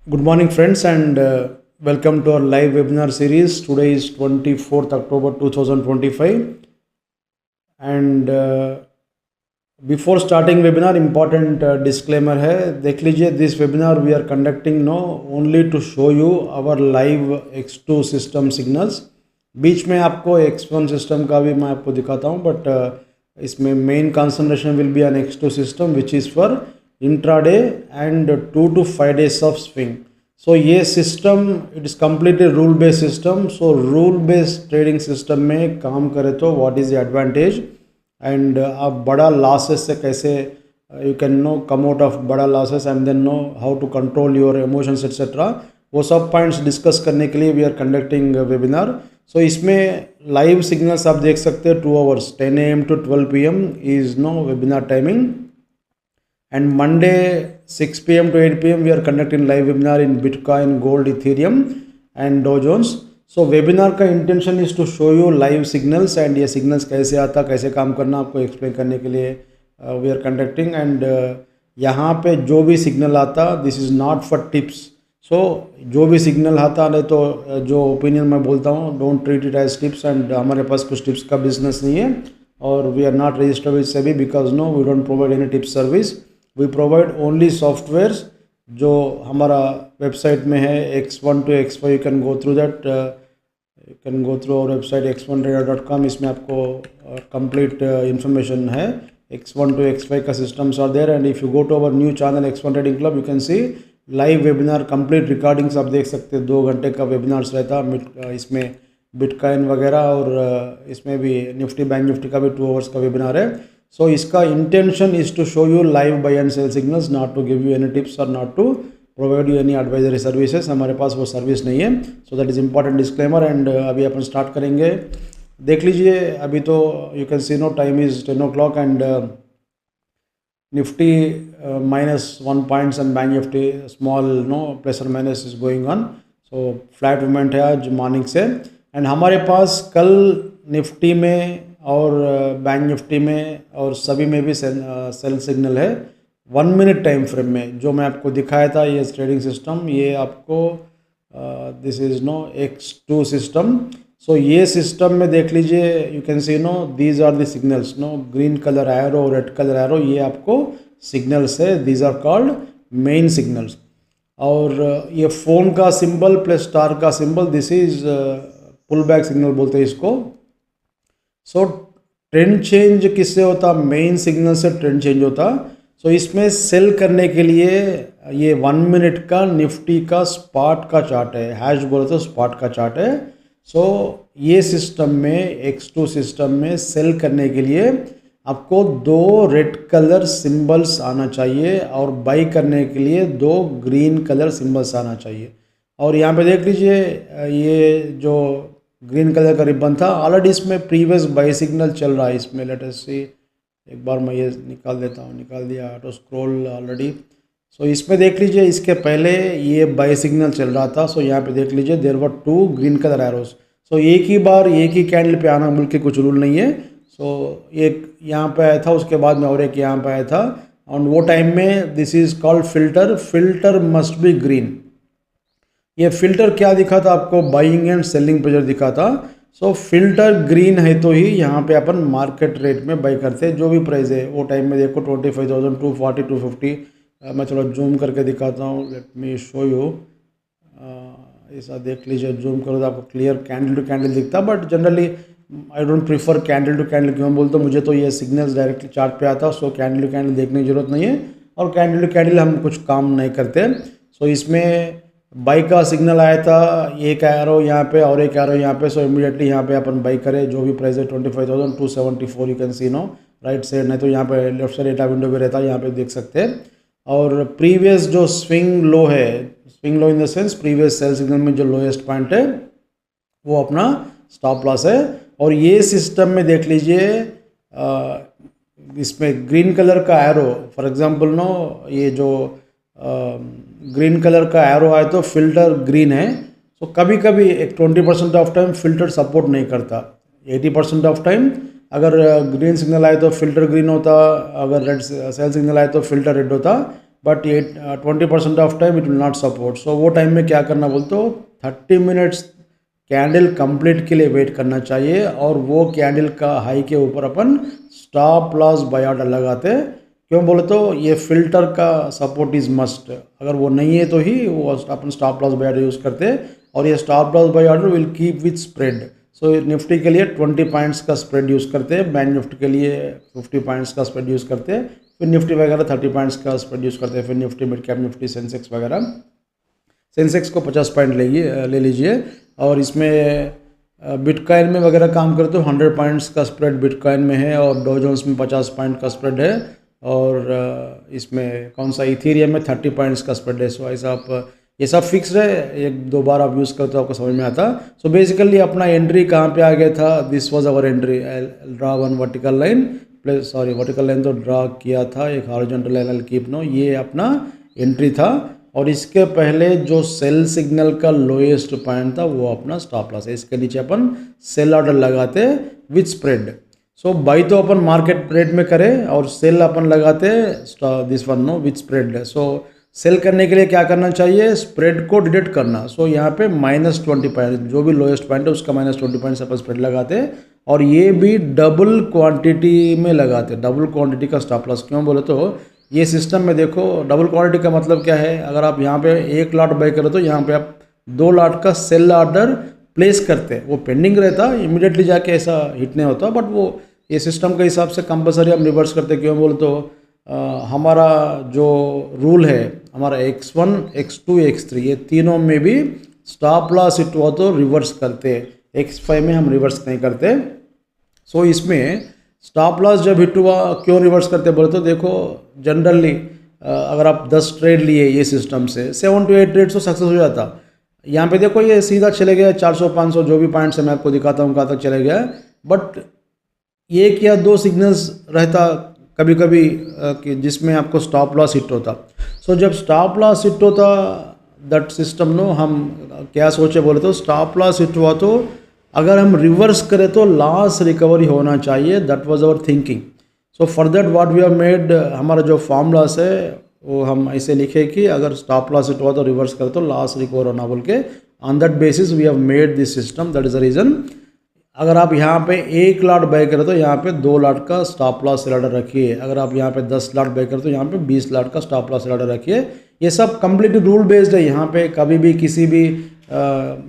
Good morning, friends, and welcome to our live webinar series. Today is 24th October 2025. And before starting webinar, important disclaimer है. देख लीजिए, this webinar we are conducting now only to show you our live X2 system signals. बीच में आपको X1 system का भी मैं आपको दिखाता हूँ, बट इसमें main concentration will be on X2 system which is for intraday and 2 to 5 days of swing. So ये system it is completely rule based system. So rule based trading system में काम करें तो what is the advantage and आप बड़ा losses से कैसे you can no come out of बड़ा losses and then know how to control your emotions etcetera. वो सब पॉइंट्स डिस्कस करने के लिए वी आर कंडक्टिंग वेबिनार. सो इसमें लाइव सिग्नल्स आप देख सकते हैं 2 hours 10 AM to 12 PM is no webinar timing. And Monday 6 PM to 8 PM we are conducting live webinar in Bitcoin, Gold, Ethereum and Dow Jones. So webinar का intention is to show you live signals and ये signals कैसे आता, कैसे काम करना, आपको explain करने के लिए we are conducting. And यहाँ पे जो भी signal आता this is not for tips. So जो भी signal आता नहीं तो जो opinion मैं बोलता हूँ don't treat it as tips. and हमारे पास कुछ tips का business नहीं है और we are not registered with SEBI because no we don't provide any tip service. We provide only softwares जो हमारा वेबसाइट में है X1 to X5. You can go through that, you can go through our website x1trader.com. इसमें आपको complete information है. X1 to X5 का systems are there. And if you go to our new channel X1 trading club you can see live webinar complete recordings आप देख सकते हैं. 2 घंटे का वेबिनार्स रहता है. इसमें बिटकॉइन वगैरह और इसमें भी निफ्टी बैंक निफ्टी का भी 2 hours का वेबिनार है. सो इसका intention is to show you live buy and sell signals, not to give you any tips और not to provide you any advisory services. हमारे पास वो सर्विस नहीं है. So that is important disclaimer. And अभी अपन start करेंगे. देख लीजिए अभी तो you can see no time is 10 o'clock and Nifty -1 points and bank Nifty small no plus और minus is going on. So flat movement है आज मॉर्निंग से. एंड हमारे पास कल निफ्टी में और बैंक निफ्टी में और सभी में भी सेल सिग्नल है 1 minute टाइम फ्रेम में. जो मैं आपको दिखाया था ये ट्रेडिंग सिस्टम, ये आपको this is no X2 system. So ये सिस्टम में देख लीजिए you can see no these are the signals. No green colour arrow, red colour arrow, ये आपको सिग्नल्स है. These are called main signals. और ये फ़ोन का सिंबल प्लस स्टार का symbol this is pull back signal बोलते हैं इसको. सो ट्रेंड चेंज किससे होता? मेन सिग्नल से ट्रेंड चेंज होता. सो इसमें सेल करने के लिए ये 1 minute का निफ्टी का स्पॉट का चार्ट है. हैश बोले तो स्पॉट का चार्ट है. सो ये सिस्टम में X2 सिस्टम में सेल करने के लिए आपको 2 रेड कलर सिंबल्स आना चाहिए और बाई करने के लिए 2 ग्रीन कलर सिंबल्स आना चाहिए. और यहाँ पे देख लीजिए ये जो ग्रीन कलर का रिबन था ऑलरेडी इसमें प्रीवियस बाई सिग्नल चल रहा है. इसमें लेट अस सी, एक बार मैं ये निकाल देता हूँ. निकाल दिया ऑटो स्क्रॉल ऑलरेडी. सो इसमें देख लीजिए इसके पहले ये बाई सिग्नल चल रहा था. सो यहाँ पे देख लीजिए there were 2 green colour arrows. So एक ही बार एक ही कैंडल पे आना बोल के कुछ रूल नहीं है. सो एक यहाँ पे आया था, उसके बाद में और एक यहाँ पे आया था. और वो टाइम में this is called filter. Filter must be green. ये फिल्टर क्या दिखा था आपको? बाइंग एंड सेलिंग प्रेशर दिखा था. सो फिल्टर ग्रीन है तो ही यहाँ पे अपन मार्केट रेट में बाई करते हैं. जो भी प्राइस है वो टाइम में देखो 25,000 240 250. मैं थोड़ा जूम करके दिखाता हूँ. Let me show you. ऐसा देख लीजिए, जूम करो तो आपको क्लियर कैंडल टू कैंडल दिखता. But generally I don't prefer candle to candle. क्यों बोलते मुझे तो ये सिग्नल्स डायरेक्टली चार्ट पे आता. सो कैंडल टू कैंडल देखने की जरूरत नहीं है और कैंडल टू कैंडल हम कुछ काम नहीं करते. सो इसमें बाई का सिग्नल आया था, एक एरो यहाँ पे और एक एरो यहाँ पे. सो इमीडिएटली यहाँ पे अपन बाई करें. जो भी प्राइस है 25,274 you can see no right side. नहीं तो यहाँ पे लेफ्ट साइड डेटा विंडो भी रहता है, यहाँ पे देख सकते हैं. और प्रीवियस जो स्विंग लो है, swing low in the sense previous sell signal में जो लोएस्ट पॉइंट है वो अपना स्टॉप लॉस है. और ये सिस्टम में देख लीजिए इसमें ग्रीन कलर का एरो फॉर एग्जांपल नो ये जो ग्रीन कलर का एरो आए तो फिल्टर ग्रीन है. सो कभी कभी एक 20% ऑफ टाइम फिल्टर सपोर्ट नहीं करता. 80% ऑफ टाइम अगर ग्रीन सिग्नल आए तो फिल्टर ग्रीन होता, अगर रेड सेल सिग्नल आए तो फिल्टर रेड होता. बट ये 20% of time it will not support. So वो टाइम में क्या करना बोलते हो, 30 मिनट्स कैंडल कंप्लीट के लिए वेट करना चाहिए, और वो कैंडल का हाई के ऊपर अपन स्टॉप लॉस बाय ऑर्डर लगाते। क्यों बोले तो ये फिल्टर का सपोर्ट इज़ मस्ट, अगर वो नहीं है तो ही वो अपन stop loss buy order use करते। और ये stop loss buy order will keep with spread. So Nifty के लिए 20 पॉइंट्स का स्प्रेड यूज़ करते हैं, बैंक निफ्टी के लिए 50 पॉइंट्स का स्प्रेड यूज़ करते हैं, फिर निफ्टी वगैरह 30 पॉइंट्स का स्प्रेड यूज़ करते हैं, फिर Nifty mid cap Nifty Sensex वगैरह। सेंसेक्स को 50 पॉइंट ले लीजिए, और इसमें बिटकॉइन में वगैरह काम करते हो 100 पॉइंट्स का स्प्रेड बिटकॉइन में है, और डॉ जोन्स में 50 पॉइंट का स्प्रेड है, और इसमें कौन सा इथेरियम में 30 पॉइंट्स का स्प्रेड है। सो ऐसा आप ये सब फिक्स है, एक दो बार आप यूज़ करते हो आपको समझ में आता। सो बेसिकली अपना एंट्री कहाँ पे आ गया था, this was our entry, draw one vertical line plus sorry vertical line तो ड्रा किया था, एक हॉरिजॉन्टल लाइन कीप नो, ये अपना एंट्री था। और इसके पहले जो सेल सिग्नल का लोएस्ट पॉइंट था वो अपना स्टॉप लॉस है, इसके नीचे अपन सेल ऑर्डर लगाते विथ स्प्रेड। सो बाई तो अपन मार्केट रेट में करें, और सेल अपन लगाते this one no with spread. So sell करने के लिए क्या करना चाहिए, स्प्रेड को डिडक्ट करना। सो यहाँ पे -20 पॉइंट, जो भी लोएस्ट पॉइंट है उसका -20 पॉइंट अपन स्प्रेड लगाते, और ये भी डबल क्वांटिटी में लगाते, डबल क्वांटिटी का स्टॉप लॉस। क्यों बोले तो ये सिस्टम में देखो डबल क्वांटिटी का मतलब क्या है, अगर आप यहाँ पे 1 लॉट बाई करो तो यहाँ पे आप 2 लॉट का सेल ऑर्डर प्लेस करते, वो पेंडिंग रहता, इमीडिएटली जाके ऐसा हिट नहीं होता, बट वो ये सिस्टम के हिसाब से कंपलसरी हम रिवर्स करते। क्यों बोले तो हमारा जो रूल है, हमारा X1 X2 X3 ये तीनों में भी स्टॉप लॉस हिट हुआ तो रिवर्स करते, X5 में हम रिवर्स नहीं करते। सो इसमें स्टॉप लॉस जब हिट हुआ क्यों रिवर्स करते बोले तो देखो जनरली अगर आप 10 ट्रेड लिए ये सिस्टम से 7 to 8 ट्रेड तो सक्सेस हो जाता। यहाँ पे देखो ये सीधा चले गया 400-500 जो भी पॉइंट्स है मैं आपको दिखाता हूँ कहाँ तक चले गया, बट 1 या 2 सिग्नल्स रहता कभी कभी कि जिसमें आपको स्टॉप लॉस हिट होता। सो जब स्टॉप लॉस हिट होता दैट सिस्टम नो हम क्या सोचे बोले तो स्टॉप लॉस हिट हुआ तो अगर हम रिवर्स करें तो लॉस रिकवरी होना चाहिए, that was our thinking. So for that what we have made, हमारा जो फॉर्मूलास है वो हम ऐसे लिखे कि अगर स्टॉप लॉस हिट हुआ तो रिवर्स करें तो लॉस रिकवर होना बोल के, on that basis we have made this system, that is the reason. अगर आप यहाँ पे 1 लॉट बाय करें तो यहाँ पे 2 लॉट का स्टॉप लॉस सेल ऑर्डर रखिए, अगर आप यहाँ पे 10 लॉट बाय करें तो यहाँ पे 20 लॉट का स्टॉप लॉस सेल ऑर्डर रखिए। ये सब कंप्लीटली रूल बेस्ड है, यहाँ पे कभी भी किसी भी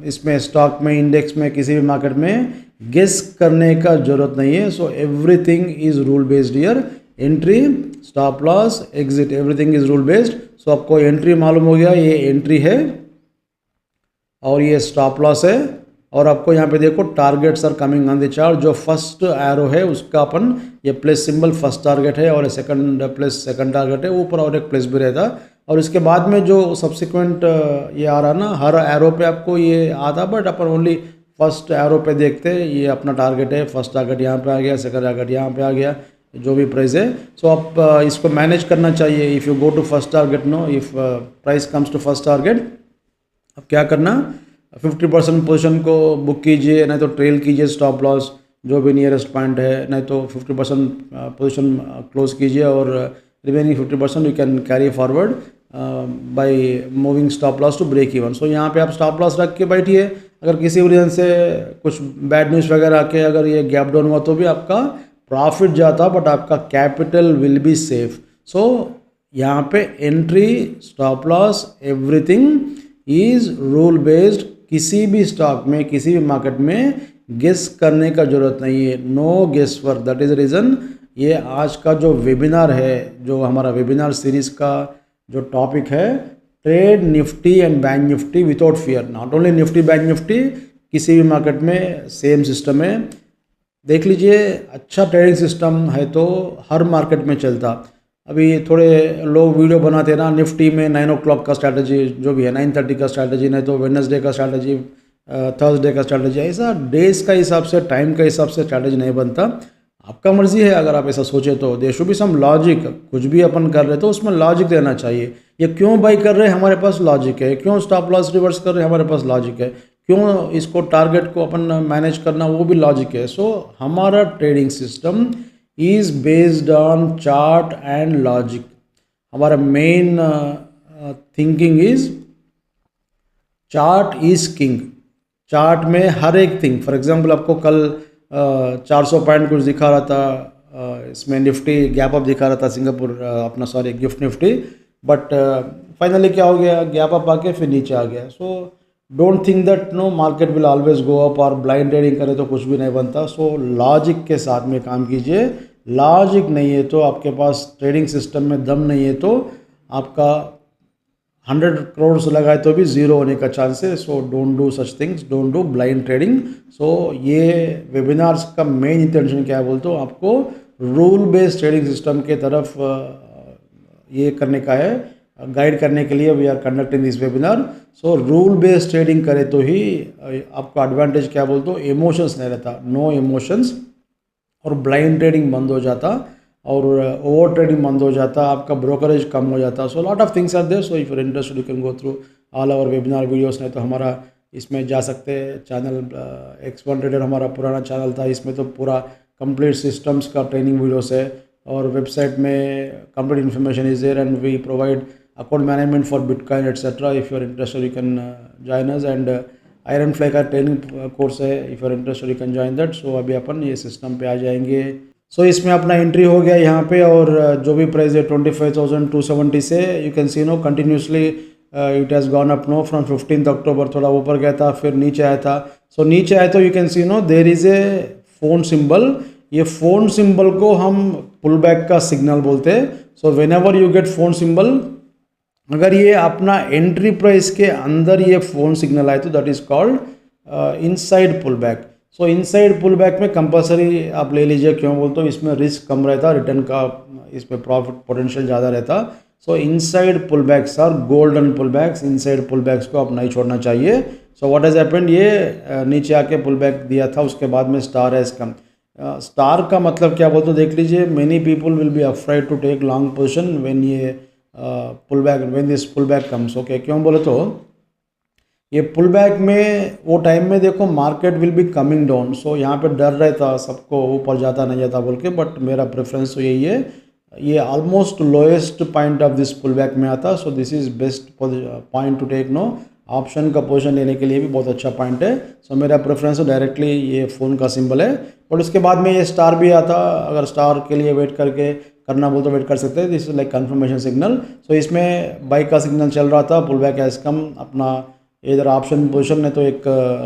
इसमें स्टॉक में इंडेक्स में किसी भी मार्केट में गेस करने का जरूरत नहीं है। So everything is rule based here, entry stop loss exit everything is rule based. So आपको एंट्री मालूम हो गया, ये एंट्री है और ये स्टॉप लॉस है, और आपको यहाँ पे देखो targets are coming on the chart. जो फर्स्ट एरो है उसका अपन ये प्लेस सिंबल फर्स्ट टारगेट है, और सेकंड प्लेस सेकंड टारगेट है, ऊपर और एक प्लेस भी रहता। और इसके बाद में जो सब्सिक्वेंट ये आ रहा ना, हर एरो पे आपको ये आता, but upon only first arrow पे देखते हैं। ये अपना टारगेट है, फर्स्ट टारगेट यहाँ पे आ गया, सेकंड टारगेट यहाँ पे आ गया, जो भी प्राइस है। सो आप इसको मैनेज करना चाहिए। If you go to first target no, if price comes to first target, अब क्या करना, 50% पोजीशन को बुक कीजिए, नहीं तो ट्रेल कीजिए स्टॉप लॉस जो भी नियरेस्ट पॉइंट है, नहीं तो 50% पोजीशन क्लोज कीजिए, और remaining 50% you can carry forward by moving stop loss to break even. So यहाँ पे आप स्टॉप लॉस रख के बैठिए, अगर किसी रीज़न से कुछ बैड न्यूज़ वगैरह आके अगर ये गैप डाउन हुआ तो भी आपका प्रॉफिट जाता, बट आपका कैपिटल विल बी सेफ। सो यहाँ पे entry stop loss everything is rule based. किसी भी स्टॉक में किसी भी मार्केट में गेस करने का जरूरत नहीं है, no guess work. That is reason ये आज का जो वेबिनार है, जो हमारा वेबिनार सीरीज का जो टॉपिक है, trade Nifty and bank Nifty without fear. Not only Nifty bank Nifty, किसी भी मार्केट में सेम सिस्टम है। देख लीजिए, अच्छा ट्रेडिंग सिस्टम है तो हर मार्केट में चलता। अभी थोड़े लोग वीडियो बनाते ना, निफ्टी में 9 o'clock का स्ट्रैटेजी जो भी है, 9:30 का स्ट्रैटेजी, नहीं तो वेडनेसडे का स्ट्रैटेजी, थर्सडे का स्ट्रैटेजी, ऐसा डेज का हिसाब से टाइम का हिसाब से स्ट्रैटेजी नहीं बनता। आपका मर्जी है, अगर आप ऐसा सोचे तो there should be some logic. कुछ भी अपन कर रहे तो उसमें लॉजिक देना चाहिए। ये क्यों बाई कर रहे हैं, हमारे पास लॉजिक है। क्यों स्टॉप लॉस रिवर्स कर रहे हैं, हमारे पास लॉजिक है। क्यों इसको टारगेट को अपन मैनेज करना, वो भी लॉजिक है। सो हमारा trading system is based on chart and logic. हमारा main thinking is chart is king. Chart में हर एक थिंग, फॉर एग्जांपल आपको कल 400 पॉइंट कुछ दिखा रहा था, इसमें निफ्टी गैप अप दिखा रहा था सिंगापुर, अपना sorry gift Nifty, but finally क्या हो गया, गैप अप आके फिर नीचे आ गया। So don't think that no market will always go up, और ब्लाइंड ट्रेडिंग करें तो कुछ भी नहीं बनता। सो लॉजिक के साथ में काम कीजिए। लॉजिक नहीं है तो आपके पास ट्रेडिंग सिस्टम में दम नहीं है तो आपका 100 करोड़ लगाए तो भी ज़ीरो होने का चांस है। So don't do such things, don't do blind trading. So ये वेबिनार्स का मेन इंटेंशन क्या है बोलते हो, आपको रूल बेस्ड ट्रेडिंग सिस्टम के तरफ ये करने का है, गाइड करने के लिए we are conducting this webinar. So rule based trading करे तो ही आपका एडवांटेज क्या बोलते हो, इमोशंस नहीं रहता, नो इमोशंस, और ब्लाइंड ट्रेडिंग बंद हो जाता, और ओवर ट्रेडिंग बंद हो जाता, आपका ब्रोकरेज कम हो जाता। So lot of things are there. So if you are interested you can go through all our webinar videos. नहीं तो हमारा इसमें जा सकते हैं चैनल X1 ट्रेडर, हमारा पुराना चैनल था, इसमें तो पूरा कंप्लीट सिस्टम्स का ट्रेनिंग वीडियोस है, और वेबसाइट में complete information is there, and we provide account management for bitcoin etcetera. If you are interested you can join us, and iron fly का ट्रेनिंग कोर्स है, if you are interested you can join that. So अभी अपन ये system पे आ जाएंगे। सो इसमें अपना entry हो गया यहाँ पे, और जो भी प्राइस है 25,270 से you can see no continuously it has gone up know from 15 अक्टूबर, थोड़ा ऊपर गया था फिर नीचे आया था। सो नीचे आया तो you can see no there is a phone symbol, ये फोन सिंबल को हम पुल बैक का सिग्नल बोलते हैं। So whenever you get phone symbol, अगर ये अपना एंट्री प्राइस के अंदर ये फोन सिग्नल आए तो that is called inside pull back. So inside pull back में कंपलसरी आप ले लीजिए, क्यों बोलते हो, इसमें रिस्क कम रहता, रिटर्न का इसमें प्रॉफिट पोटेंशियल ज़्यादा रहता। So inside pull backs are golden pull backs, inside pull backs को आप नहीं छोड़ना चाहिए। सो व्हाट हैज़ हैपेंड, ये नीचे आके पुल बैक दिया था, उसके बाद में स्टार हैज़ कम। स्टार का मतलब क्या बोलते हो देख लीजिए, many people will be afraid to take long position when ये pull back, when this pull back comes. Okay, क्यों बोले तो ये पुल बैक में वो टाइम में देखो market will be coming down. So यहाँ पे डर रहता सबको, ऊपर जाता नहीं जाता बोल के, बट मेरा प्रेफरेंस तो यही है, ये almost lowest point of this pull back में आता। So this is best point to take no, option का पोजीशन लेने के लिए भी बहुत अच्छा पॉइंट है। सो मेरा प्रेफरेंस डायरेक्टली ये फ़ोन का सिंबल है, और उसके बाद में ये स्टार भी आता, अगर स्टार के लिए वेट करके करना बोल तो वेट कर सकते हैं, this is like confirmation signal. So इसमें बाइक का सिग्नल चल रहा था, पुल बैक हैज़ कम, अपना इधर ऑप्शन पोजीशन में तो एक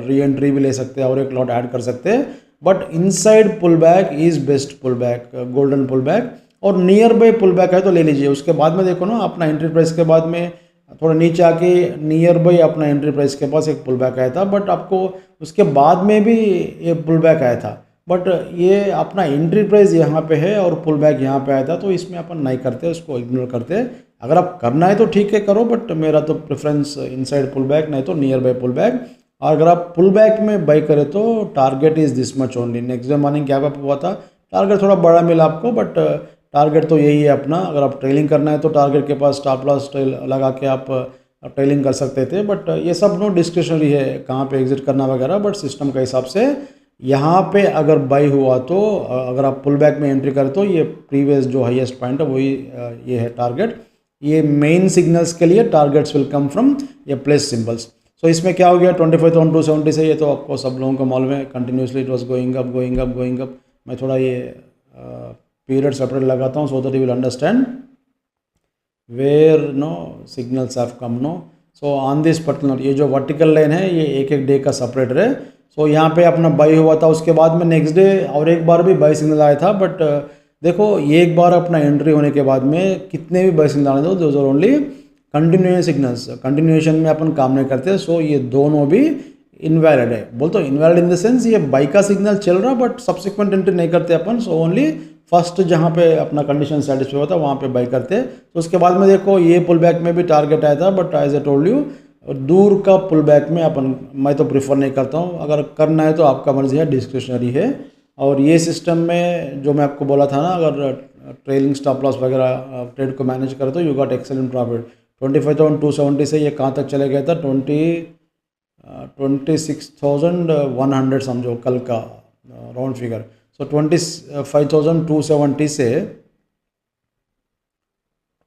री एंट्री भी ले सकते हैं और एक लॉट ऐड कर सकते हैं, but inside pull back is best pull back, golden pull back. और नियर बाई पुल बैक है तो ले लीजिए, उसके बाद में देखो ना अपना एंट्री प्राइस के बाद में थोड़ा नीचे आके नियर बाई अपना एंट्री प्राइस के पास एक पुल बैक आया था, बट आपको उसके बाद में भी ये पुल बैक आया था, बट ये अपना एंट्री प्राइस यहाँ पे है और पुल बैक यहाँ पे आया था, तो इसमें अपन नहीं करते, उसको इग्नोर करते। अगर आप करना है तो ठीक है करो, बट मेरा तो प्रेफरेंस इनसाइड पुल बैक, नहीं तो नियर बाई पुल बैक। और अगर आप पुल बैक में बाई करें तो target is this much only. Next day morning gap up हुआ था, टारगेट थोड़ा बड़ा मिला आपको, बट टारगेट तो यही है अपना। अगर आप ट्रेलिंग करना है तो टारगेट के पास स्टॉप लॉस लगा के आप ट्रेलिंग कर सकते थे, बट ये सब नो डिस्क्रिशनरी है कहाँ पे एग्जिट करना वगैरह, बट सिस्टम के हिसाब से यहाँ पे अगर बाई हुआ तो अगर आप पुल बैक में एंट्री करें तो ये प्रीवियस जो हाईएस्ट पॉइंट है वही ये है टारगेट। ये मेन सिग्नल्स के लिए टारगेट्स विल कम फ्रॉम ये प्लेस सिंबल्स। सो इसमें क्या हो गया 25,270 से, ये तो आपको सब लोगों को मालूम है, continuously it was going up going up going up. मैं थोड़ा ये पीरियड सेपरेट लगाता हूँ so that you will understand where no signals have come no. So on this particular ये जो वर्टिकल लाइन है ये एक एक डे का सेपरेटर है। सो यहाँ पे अपना बाई हुआ था, उसके बाद में नेक्स्ट डे और एक बार भी बाई सिग्नल आया था, बट देखो ये एक बार अपना एंट्री होने के बाद में कितने भी बाई सिग्नल आने दो, those are only continuation signals, continuation में अपन काम नहीं करते। सो ये दोनों भी इनवैलिड है, बोल तो इनवैलिड इन द सेंस ये बाई का सिग्नल चल रहा बट सब्सिक्वेंट एंट्री नहीं करते अपन। सो ओनली फर्स्ट जहाँ पे अपना कंडीशन सेटिस्फाई होता है वहाँ पे बाई करते। तो उसके बाद में देखो ये पुल बैक में भी टारगेट आया था, but as a told you दूर का पुल बैक में अपन मैं तो प्रिफर नहीं करता हूँ। अगर करना है तो आपका मर्जी है, डिस्क्रिशनरी है। और ये सिस्टम में जो मैं आपको बोला था ना, अगर ट्रेलिंग स्टॉप लॉस वगैरह ट्रेड को मैनेज करे तो यू गॉट एक्सेलेंट प्रॉफिट। 25,270 से ये कहाँ तक चले गया था, 26,100 समझो कल का राउंड फिगर। सो 25,270 से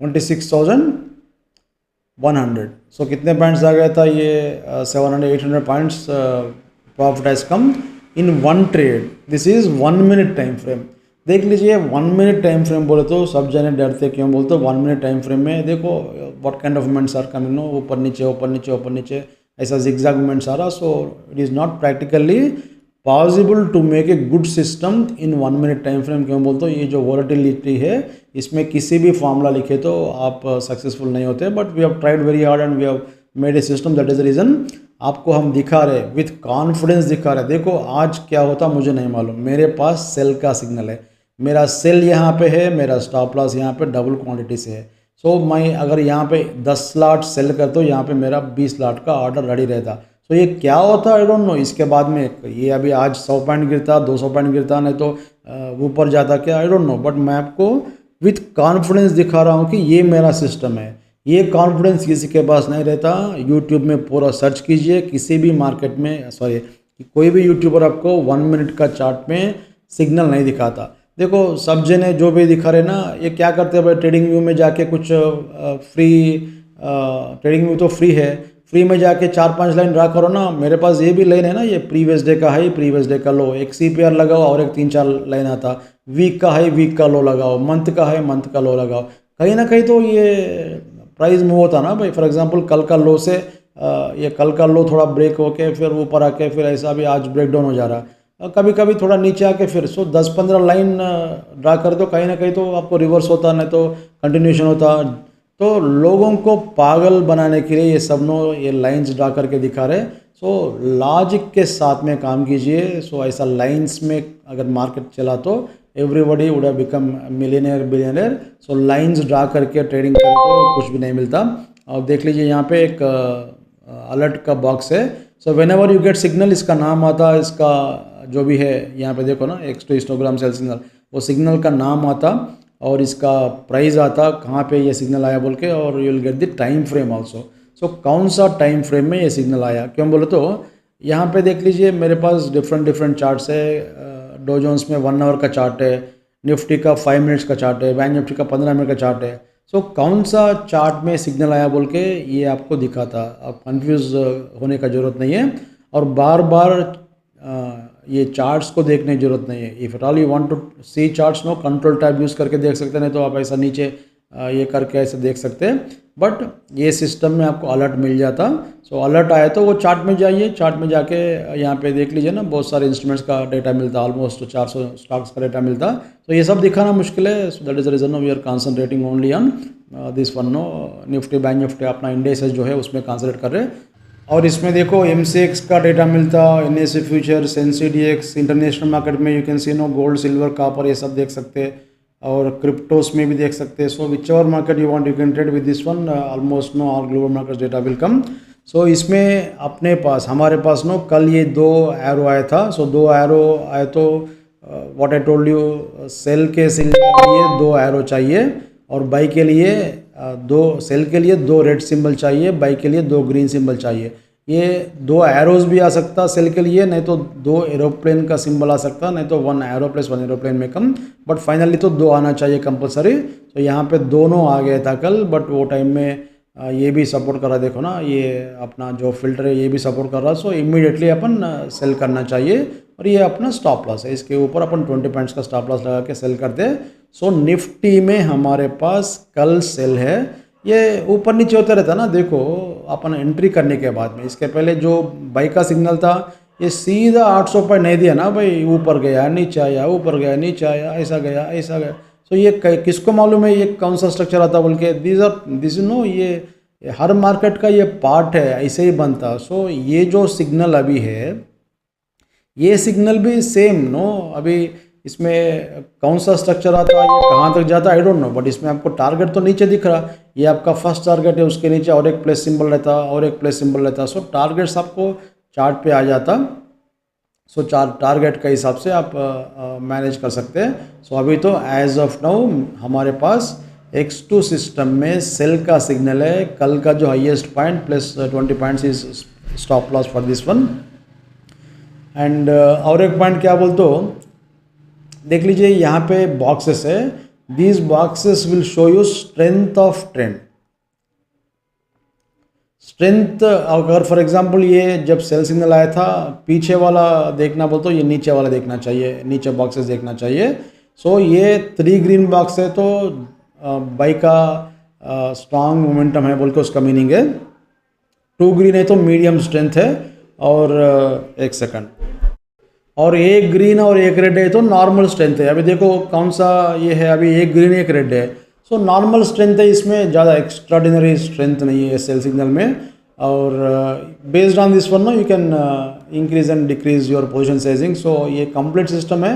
26,100. सो कितने पॉइंट्स आ गया था ये 700-800 points profit has come in one trade. This is 1 minute time frame. देख लीजिए 1 मिनट टाइम फ्रेम बोले तो सब जने डरते क्यों बोलते 1 मिनट टाइम फ्रेम में देखो what kind of movements are coming no, ऊपर नीचे ऊपर नीचे ऊपर नीचे ऐसा जिगजैग मूवमेंट्स आ रहा. So it is not practically possible to make a good system in 1 minute time frame. क्यों बोलते हो ये जो वॉलेटिलिटी है इसमें किसी भी फॉर्मूला लिखे तो आप सक्सेसफुल नहीं होते. But we have tried very hard and we have made a system. That is the reason आपको हम दिखा रहे विथ कॉन्फिडेंस दिखा रहे. देखो आज क्या होता मुझे नहीं मालूम, मेरे पास सेल का सिग्नल है, मेरा सेल यहाँ पे है, मेरा स्टॉप लॉस यहाँ पे डबल क्वांटिटी से है. सो मैं अगर यहाँ पे 10 लाट सेल करता हूँ यहाँ पे मेरा 20 लाट का ऑर्डर रेडी रहता. तो ये क्या होता आई डोंट नो. इसके बाद में ये अभी आज 100 पॉइंट गिरता 200 पॉइंट गिरता नहीं तो ऊपर जाता क्या आई डोंट नो. बट मैं आपको विथ कॉन्फिडेंस दिखा रहा हूँ कि ये मेरा सिस्टम है. ये कॉन्फिडेंस किसी के पास नहीं रहता. यूट्यूब में पूरा सर्च कीजिए, किसी भी मार्केट में कोई भी यूट्यूबर आपको 1 मिनट का चार्ट में सिग्नल नहीं दिखाता. देखो सब जने जो भी दिखा रहे ना ये क्या करते हैं भाई, ट्रेडिंग व्यू में जाके कुछ फ्री ट्रेडिंग व्यू तो फ्री है, फ्री में जाके 4-5 लाइन ड्रा करो ना. मेरे पास ये भी लाइन है ना, ये प्रीवियस डे का हाई प्रीवियस डे का लो, एक CPR लगाओ और एक 3-4 लाइन आता, वीक का हाई वीक का लो लगाओ, मंथ का हाई मंथ का लो लगाओ. कहीं ना कहीं तो ये प्राइस मूव होता ना भाई. फॉर एग्जांपल कल का लो से ये कल का लो थोड़ा ब्रेक होके फिर ऊपर आके फिर ऐसा भी आज ब्रेक डाउन हो जा रहा, कभी कभी थोड़ा नीचे आके फिर 10-15 लाइन ड्रा कर दो, कहीं ना कहीं तो आपको रिवर्स होता नहीं तो कंटिन्यूशन होता. तो लोगों को पागल बनाने के लिए ये सब नो ये लाइंस ड्रा करके दिखा रहे. सो लॉजिक के साथ में काम कीजिए. सो ऐसा लाइंस में अगर मार्केट चला तो everybody would have become millionaire billionaire. So lines draw करके ट्रेडिंग करे तो कुछ भी नहीं मिलता. और देख लीजिए यहाँ पे एक अलर्ट का बॉक्स है. सो whenever you gate signal, इसका नाम आता, इसका जो भी है यहाँ पे देखो ना हिस्टोग्राम सेल सिग्नल, वो सिग्नल का नाम आता और इसका प्राइस आता कहाँ पे ये सिग्नल आया बोल के, और you will get the time frame also. So कौन सा टाइम फ्रेम में ये सिग्नल आया क्यों बोले तो यहाँ पे देख लीजिए मेरे पास डिफरेंट चार्ट्स है. डो जोन्स में 1 आवर का चार्ट है, निफ्टी का 5 मिनट्स का चार्ट है, बैंक निफ्टी का 15 मिनट का चार्ट है. सो कौन सा चार्ट में सिग्नल आया बोल के ये आपको दिखाता. आप कंफ्यूज होने का ज़रूरत नहीं है और बार बार ये चार्ट्स को देखने की जरूरत नहीं है. If at all you want to see charts no, control tab use करके देख सकते, नहीं तो आप ऐसा नीचे ये करके ऐसे देख सकते हैं. बट ये सिस्टम में आपको अलर्ट मिल जाता. सो अलर्ट आया तो वो चार्ट में जाइए, चार्ट में जाके यहाँ पे देख लीजिए ना बहुत सारे इंस्ट्रूमेंट्स का डेटा मिलता, ऑलमोस्ट 400 स्टॉक्स का डेटा मिलता. तो ये सब दिखाना मुश्किल है. So that is the reason we are concentrating only on this one no. Nifty bank Nifty अपना इंडेक्स जो है उसमें कॉन्सेंट्रेट कर रहे हैं. और इसमें देखो MCX का डेटा मिलता, NSE फ्यूचर, सेंसीडीएक्स, इंटरनेशनल मार्केट में you can see no gold silver copper ये सब देख सकते हैं और क्रिप्टोस में भी देख सकते हैं. So whichever market you want you can trade with this one. Almost no all global market data will come. So इसमें अपने पास हमारे पास नो कल ये 2 एरो आया था. सो 2 एरो आए तो what I told you, sell के लिए 2 एरो चाहिए और बाई के लिए 2 सेल के लिए 2 रेड सिंबल चाहिए, बाई के लिए 2 ग्रीन सिंबल चाहिए. ये 2 एरोज भी आ सकता सेल के लिए, नहीं तो 2 एरोप्लेन का सिंबल आ सकता, नहीं तो 1 एरो प्लस 1 एरोप्लेन में कम. बट फाइनली तो 2 आना चाहिए कंपलसरी. तो यहाँ पे दोनों आ गया था कल. बट वो टाइम में ये भी सपोर्ट कर रहा, देखो ना ये अपना जो फिल्टर है ये भी सपोर्ट कर रहा. सो इमीडिएटली अपन सेल करना चाहिए और ये अपना स्टॉप लॉस है, इसके ऊपर अपन 20 पॉइंट्स का स्टॉप लॉस लगा के सेल करते हैं. सो निफ्टी में हमारे पास कल सेल है. ये ऊपर नीचे होता रहता ना, देखो अपन एंट्री करने के बाद में इसके पहले जो बाई का सिग्नल था ये सीधा 800 पर नहीं दिया ना भाई, ऊपर गया नीचे आया, ऊपर गया नीचे आया, ऐसा गया ऐसा गया. तो ये किसको मालूम है ये कौन सा स्ट्रक्चर आता बोल के. दिस नो ये हर मार्केट का ये पार्ट है, ऐसे ही बनता. सो ये जो सिग्नल अभी है ये सिग्नल भी सेम नो. अभी इसमें कौन सा स्ट्रक्चर आता है, ये कहाँ तक जाता है आई डोंट नो. बट इसमें आपको टारगेट तो नीचे दिख रहा, ये आपका फर्स्ट टारगेट है, उसके नीचे और एक प्लस सिंबल रहता और एक प्लस सिंबल रहता. सो टारगेट्स आपको चार्ट पे आ जाता. सो टारगेट के हिसाब से आप मैनेज कर सकते हैं. सो अभी तो एज ऑफ नाउ हमारे पास X2 सिस्टम में सेल का सिग्नल है. कल का जो highest point plus 20 points is stop loss for this one. And और एक पॉइंट क्या बोलते हो, देख लीजिए यहाँ पे बॉक्सेस है. these boxes will show you strength of trend. Strength अगर फॉर एग्जांपल ये जब सेल सिग्नल आया था, पीछे वाला देखना बोल तो ये नीचे वाला देखना चाहिए, नीचे बॉक्सेस देखना चाहिए. सो ये 3 ग्रीन बॉक्स है तो बाई का स्ट्रांग मोमेंटम है बोल के उसका मीनिंग है. 2 ग्रीन है तो मीडियम स्ट्रेंथ है. और एक सेकंड, और एक ग्रीन और एक रेड है तो नॉर्मल स्ट्रेंथ है. अभी देखो कौन सा ये है, अभी एक ग्रीन एक रेड है. सो नॉर्मल स्ट्रेंथ है, इसमें ज़्यादा एक्स्ट्राऑर्डिनरी स्ट्रेंथ नहीं है सेल सिग्नल में. और based on this one no you can increase and decrease your position sizing. So ये कंप्लीट सिस्टम है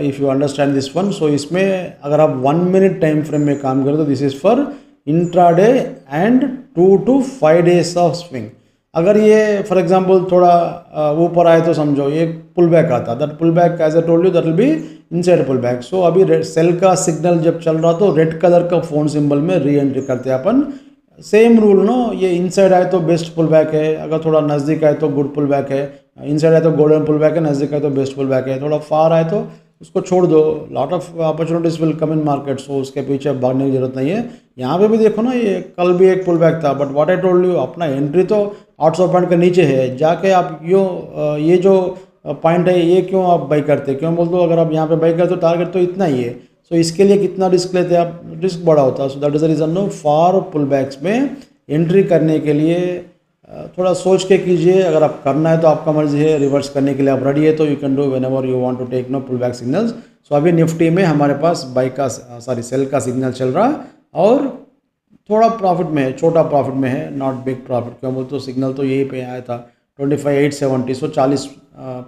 if you understand this one. So इसमें अगर आप 1 मिनट टाइम फ्रेम में काम करें तो this is for intraday and 2 to 5 days of swing. अगर ये फॉर एग्जांपल थोड़ा ऊपर आए तो समझो ये पुल बैक आता, that pull back as I told you that will be inside pull back. So अभी सेल का सिग्नल जब चल रहा तो रेड कलर का फोन सिंबल में री एंट्री करते हैं अपन. सेम रूल नो, ये इनसाइड आए तो बेस्ट पुल बैक है, अगर थोड़ा नज़दीक आए तो गुड पुल बैक है, इनसाइड आए तो गोल्डन पुल बैक है, नज़दीक आए तो बेस्ट पुल बैक है, थोड़ा फार आए तो उसको छोड़ दो. Lot of opportunities will come in market. So उसके पीछे भागने की जरूरत नहीं है. यहाँ पे भी देखो ना, ये कल भी एक पुल बैक था, but what I told you, अपना एंट्री तो 800 पॉइंट के नीचे है, जाके आप ये जो पॉइंट है ये क्यों आप बाई करते, क्यों बोल दो. अगर आप यहाँ पे बाई करते हो टारगेट तो इतना ही है. सो इसके लिए कितना रिस्क लेते आप, रिस्क बड़ा होता है. So that is the reason no, for pull backs में एंट्री करने के लिए थोड़ा सोच के कीजिए. अगर आप करना है तो आपका मर्जी है, रिवर्स करने के लिए आप रेडी है तो you can do whenever you want to take no pull back signals. So अभी निफ्टी में हमारे पास बाई का सेल का सिग्नल चल रहा और थोड़ा प्रॉफिट में है, छोटा प्रॉफिट में है, नॉट बिग प्रॉफिट. क्यों बोलते तो सिग्नल तो यही पे आया था 25,870. सो 40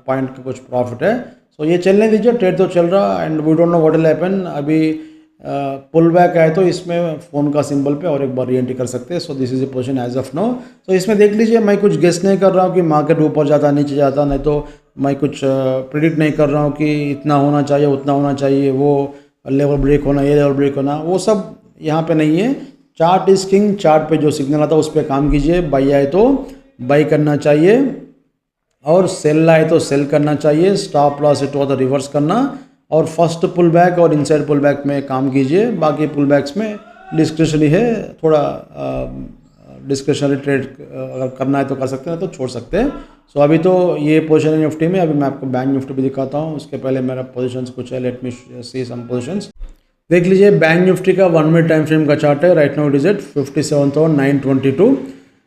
पॉइंट का कुछ प्रॉफिट है. सो ये चलने दीजिए, ट्रेड तो चल रहा and we don't know what will happen. अभी पुल बैक आए तो इसमें फ़ोन का सिंबल पे और एक बार री एंट्री कर सकते हैं. So this is a position as of no. तो इसमें देख लीजिए, मैं कुछ गेस नहीं कर रहा हूँ कि मार्केट ऊपर जाता नीचे जाता, नहीं तो मैं कुछ प्रिडिक्ट नहीं कर रहा हूँ कि इतना होना चाहिए उतना होना चाहिए, वो लेवल ब्रेक होना ये लेवल ब्रेक होना, वो सब यहाँ पे नहीं है. Chart is king. चार्ट पे जो सिग्नल आता है उस पर काम कीजिए. बाई आए तो बाई करना चाहिए और सेल आए तो सेल करना चाहिए. स्टॉप लॉस इट तो रिवर्स करना और फर्स्ट पुल बैक और इनसाइड पुल बैक में काम कीजिए. बाकी पुल बैक्स में डिस्क्रिशनरी है, थोड़ा डिस्क्रिशनरी ट्रेड अगर करना है तो कर सकते हैं, तो छोड़ सकते हैं. सो अभी तो ये पोजीशन है निफ्टी में. अभी मैं आपको बैंक निफ्टी भी दिखाता हूँ, उसके पहले मेरा पोजीशंस कुछ है. Let me see some positions. देख लीजिए, बैंक निफ्टी का 1 मिनट टाइम फ्रेम का चार्ट है. Right now it is at 57,922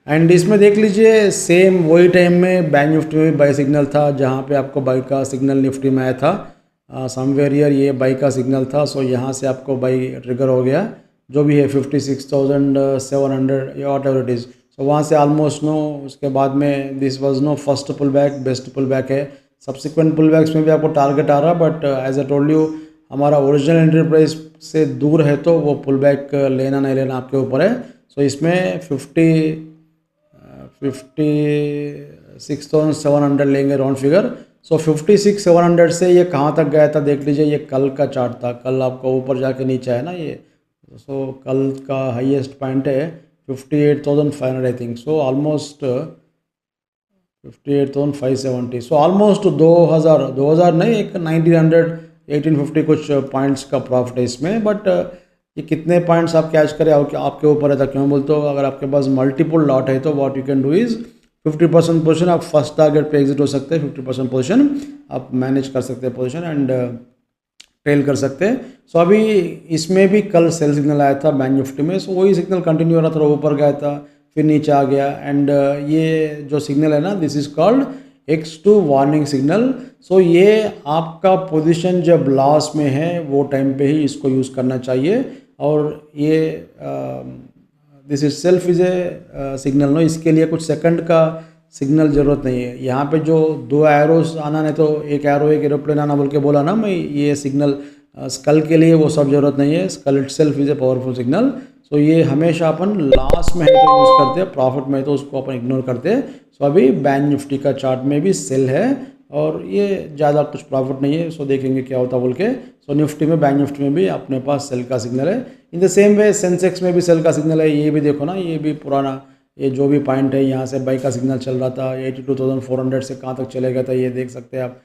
and इसमें देख लीजिए सेम वही टाइम में बैंक निफ्टी में बाई सिग्नल था, जहाँ पे आपको बाई का सिग्नल निफ्टी में आया था. समवेयर ईयर ये बाई का सिग्नल था. सो यहाँ से आपको बाई ट्रिगर हो गया, जो भी है 56,700 या whatever it is. So वहाँ से ऑलमोस्ट नो, उसके बाद में this was no first pull back, best pull back है. सब्सिक्वेंट पुल बैक्स में भी आपको टारगेट आ रहा, but as a told you हमारा ओरिजिनल एंट्री प्राइस से दूर है तो वो पुल बैक लेना नहीं लेना आपके ऊपर है. सो इसमें 56,700 लेंगे राउंड फिगर. सो 56,700 से ये कहाँ तक गया था देख लीजिए. ये कल का चार्ट था, कल आपको ऊपर जाके नीचे है ना ये. सो कल का हाईएस्ट पॉइंट है 58,500 I think. So almost 58,570. So almost 2000 नहीं, एक 1900 1850 कुछ पॉइंट्स का प्रॉफिट है इसमें. बट ये कितने पॉइंट्स आप कैच करें आपके ऊपर है था. क्यों बोलते हो, अगर आपके पास मल्टीपल लॉट है तो what you can do is 50% position आप फर्स्ट टारगेट पे एग्जिट हो सकते हैं. 50% पोजीशन आप मैनेज कर सकते हैं पोजीशन एंड ट्रेल कर सकते हैं. सो अभी इसमें भी कल सेल सिग्नल आया था बैंक निफ्टी में. सो वही सिग्नल कंटिन्यू हो रहा था, ऊपर गया था फिर नीचे आ गया. एंड ये जो सिग्नल है ना, this is called X2 warning signal. So ये आपका पोजीशन जब लॉस में है वो टाइम पे ही इसको यूज़ करना चाहिए. और ये this is self is a signal no. इसके लिए कुछ सेकंड का सिग्नल ज़रूरत नहीं है. यहाँ पे जो 2 एरोस आना, नहीं तो एक एरो एक एरोप्लेन आना बोल के बोला ना मैं, ये सिग्नल स्कल के लिए वो सब ज़रूरत नहीं है. स्कल itself is a powerful signal. So ये हमेशा अपन लॉस में है तो यूज़ करते हैं, प्रॉफिट में है तो उसको अपन इग्नोर करते हैं. सो अभी बैंक निफ्टी का चार्ट में भी सेल है और ये ज़्यादा कुछ प्रॉफिट नहीं है. सो देखेंगे क्या होता बोल के. सो निफ्टी में, बैंक निफ्टी में भी अपने पास सेल का सिग्नल है. In the same way Sensex में भी सेल का सिग्नल है. ये भी देखो ना, ये भी पुराना, ये जो भी पॉइंट है यहाँ से बाई का सिग्नल चल रहा था 82,400 से कहाँ तक चले गया था ये देख सकते हैं आप.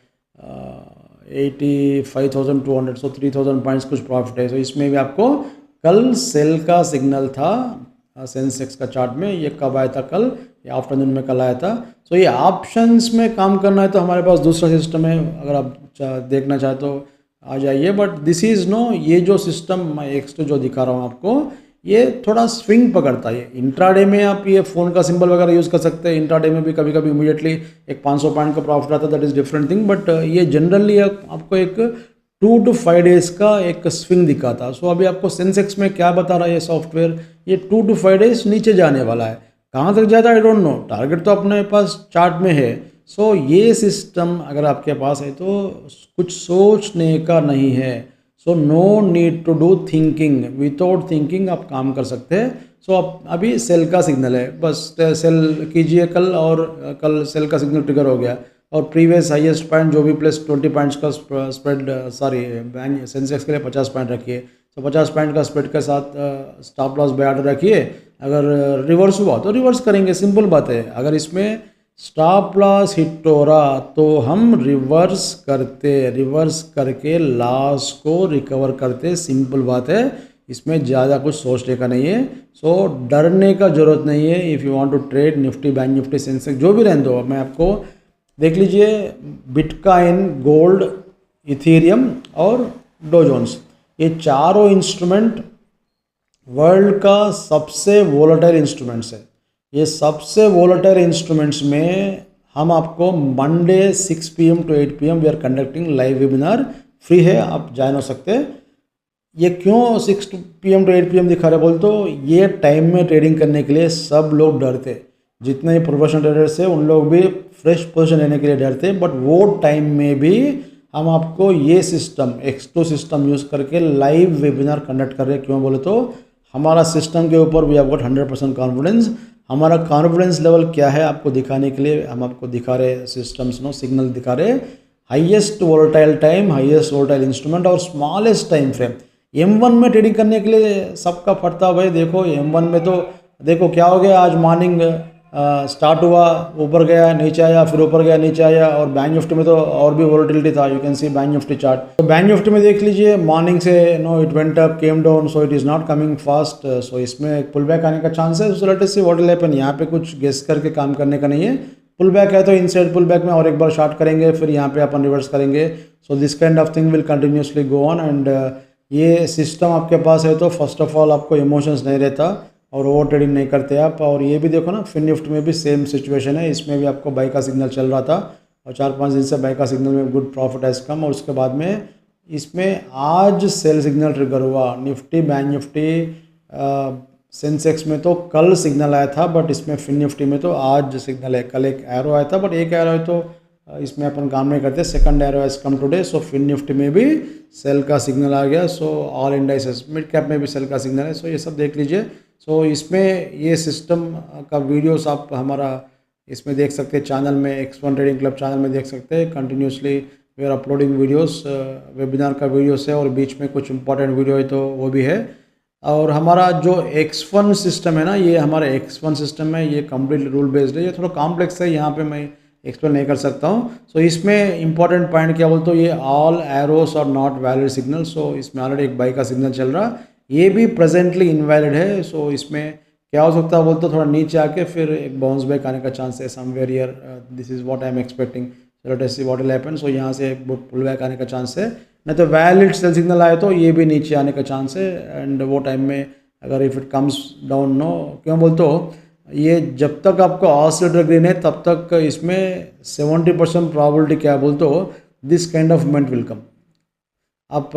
85,200, सो 3,000 पॉइंट्स कुछ प्रॉफिट है। सो इसमें भी आपको कल सेल का सिग्नल था सेंसेक्स का चार्ट में। ये कब आया था? कल, ये आफ्टरनून में कल आया था। सो ये ऑप्शंस में काम करना है तो हमारे पास दूसरा सिस्टम है, अगर आप देखना चाहे तो आ जाइए। बट दिस इज़ नो, ये जो सिस्टम मैं एक्स जो दिखा रहा हूँ आपको, ये थोड़ा स्विंग पकड़ता है। इंट्राडे में आप ये फ़ोन का सिंबल वगैरह यूज़ कर सकते हैं, इंट्राडे में भी कभी कभी इमीडिएटली एक 500 पॉइंट का प्रॉफिट आता है, that is different thing. But ये जनरली आपको एक 2 to 5 डेज़ का एक स्विंग दिखाता। सो अभी आपको सेंसेक्स में क्या बता रहा है ये सॉफ्टवेयर, ये 2 to 5 डेज़ नीचे जाने वाला है। कहाँ तक जाता है आई डोंट नो, टारगेट तो अपने पास चार्ट में है। सो ये सिस्टम अगर आपके पास है तो कुछ सोचने का नहीं है। So no need to do thinking, without thinking आप काम कर सकते हैं। सो अभी सेल का सिग्नल है, बस सेल कीजिए कल, और कल सेल का सिग्नल ट्रिगर हो गया, और प्रीवियस हाईएस्ट पॉइंट जो भी प्लस 20 पॉइंट्स का स्प्रेड, बैंक सेंसेक्स के लिए 50 पॉइंट रखिए। तो 50 पॉइंट का स्प्रेड के साथ स्टॉप लॉस बाय ऑर्डर रखिए। अगर रिवर्स हुआ तो रिवर्स करेंगे, सिंपल बात है। अगर इसमें स्टॉप लॉस हिट हो रहा तो हम रिवर्स करते, रिवर्स करके लॉस को रिकवर करते, सिंपल बात है। इसमें ज़्यादा कुछ सोचने का नहीं है। सो डरने का ज़रूरत नहीं है। If you want to trade Nifty, bank Nifty, Sensex, जो भी रहने दो, मैं आपको देख लीजिए, बिटकॉइन, गोल्ड, इथेरियम और डो जोन्स, ये चारों इंस्ट्रूमेंट वर्ल्ड का सबसे वोलेटाइल इंस्ट्रूमेंट्स है। ये सबसे वोलेटाइल इंस्ट्रूमेंट्स में हम आपको Monday 6 PM to 8 PM we are conducting live webinar, free है, आप ज्वाइन हो सकते हैं। ये क्यों 6 PM to 8 PM दिखा रहे बोल तो, ये टाइम में ट्रेडिंग करने के लिए सब लोग डरते, जितने प्रोफेशनल ट्रेडर्स हैं उन लोग भी फ्रेश पोजीशन लेने के लिए डरते। बट वो टाइम में भी हम आपको ये सिस्टम, X2 सिस्टम यूज़ करके लाइव वेबिनार कंडक्ट कर रहे हैं। क्यों बोले तो हमारा सिस्टम के ऊपर वी हैव गॉट 100% कॉन्फिडेंस। हमारा कॉन्फिडेंस लेवल क्या है आपको दिखाने के लिए हम आपको दिखा रहे सिस्टम्स नो सिग्नल दिखा रहे, highest volatile time, highest volatile instrument और स्मॉलेस्ट टाइम फ्रेम। M1 में ट्रेडिंग करने के लिए सबका फटता भाई। देखो M1 में तो देखो क्या हो गया, आज मॉर्निंग स्टार्ट हुआ, ऊपर गया, नीचे आया, फिर ऊपर गया, नीचे आया। और बैंक निफ्टी में तो और भी वोलेटिलिटी था, you can see bank Nifty chart. तो बैंक निफ्टी में देख लीजिए, मॉर्निंग से no it went up, came down, so it is not coming fast. So इसमें एक पुल बैक आने का चांस है। So let us see what will happen. यहाँ पे कुछ गेस करके काम करने का नहीं है। पुल बैक है तो इनसाइड पुल बैक में और एक बार शॉर्ट करेंगे, फिर यहाँ पे अपन रिवर्स करेंगे। So this kind of thing will continuously go on. And ये सिस्टम आपके पास है तो फर्स्ट ऑफ ऑल आपको इमोशंस नहीं रहता और ओवर ट्रेडिंग नहीं करते आप। और ये भी देखो ना, फिन निफ्ट में भी सेम सिचुएशन है। इसमें भी आपको बाई का सिग्नल चल रहा था और 4-5 दिन से बाई का सिग्नल में गुड प्रॉफिट हैज़ कम। और उसके बाद में इसमें आज सेल सिग्नल ट्रिगर हुआ। निफ्टी, बैंक निफ्टी, सेंसेक्स में तो कल सिग्नल आया था, बट इसमें फिन निफ्टी में तो आज सिग्नल है। कल एक एरो आया था, बट एक एरो है तो इसमें अपन काम नहीं करते। Second arrow has come today. So fin Nifty में भी सेल का सिग्नल आ गया। So all indices, mid cap में भी सेल का सिग्नल है। सो ये सब देख लीजिए। सो इसमें ये सिस्टम का वीडियोस आप हमारा इसमें देख सकते हैं, चैनल में, X1 ट्रेडिंग क्लब चैनल में देख सकते हैं। Continuously we are uploading videos, webinar का वीडियोस है और बीच में कुछ इंपॉर्टेंट वीडियो है तो वो भी है। और हमारा जो X1 सिस्टम है ना, ये हमारा X1 सिस्टम है, ये कंप्लीट रूल बेस्ड है। ये थोड़ा कॉम्प्लेक्स है, यहाँ पे मैं एक्सप्लेन नहीं कर सकता हूँ। सो इसमें इंपॉर्टेंट पॉइंट क्या बोलते हो, ये ऑल एरोस और नॉट वैलिड सिग्नल। सो इसमें ऑलरेडी एक बाई का सिग्नल चल रहा, ये भी प्रेजेंटली इनवैलिड है। सो इसमें क्या हो सकता है बोलते, थोड़ा नीचे आके फिर एक बाउंस बैक आने का चांस है somewhere here. This is what I am expecting. Let us see what will happen. So यहाँ से पुल बैक आने का चांस है, नहीं तो वैलिड सेल सिग्नल आए तो ये भी नीचे आने का चांस है। एंड वो टाइम में अगर if it comes down, no क्यों बोलते हो, ये जब तक आपको ऑसिलेटर ग्रीन है तब तक इसमें 70% प्रॉबिलिटी क्या बोलते हो, this kind of movement will come. आप